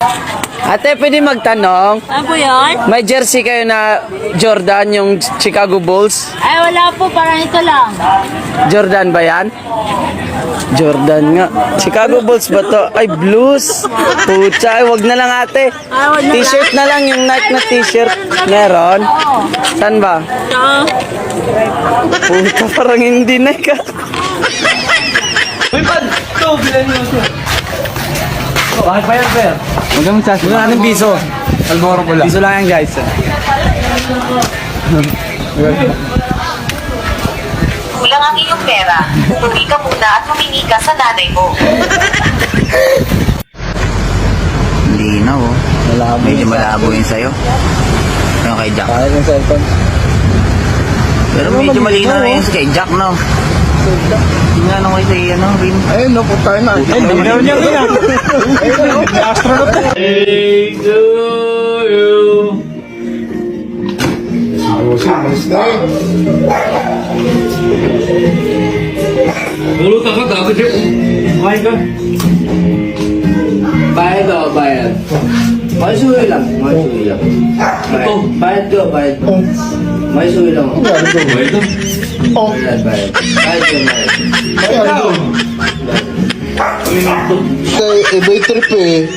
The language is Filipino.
Ate, pwede magtanong? Ano po yun? May jersey kayo na Jordan, yung Chicago Bulls? Ay, wala po. Parang ito lang. Jordan ba yan? Jordan nga. Chicago Bulls ba to? Ay, blues. Pucha, ay, wag na lang ate. T-shirt na lang, yung Nike na t-shirt. Meron? Saan ba? Ito. Puta, parang hindi Nike ah. Uy, pad! Ito, bilan mo siya. Bakit pa yan, Fer? Huwag kang magsasabi. Huwag natin piso. Alboro pula. Piso lang yan, guys. Kulang ang iyong pera. Umuwi ka muna at humingi ka sa nanay mo. Linaw, oh. Malabo. Medyo malabo yun sa'yo. Yung kay Jack. Kaya yung cellphone. Pero medyo malinaw na yun kay Jack, no? Tingnan ako sa ano, Rin. Ayun, no, punta na. Ay, Meron niya rin ah. may astronaut na. Hey, to you. Lulutan ka, gago siya. Kumain ka. Bayad o, bayad. May suwi lang. May suwi lang. Ito. Bayad ko, bayad. May suwi lang. Kumain ka. Bayad, bayad. Bayad ko, bayad. Ikaw. Iba yung trip eh.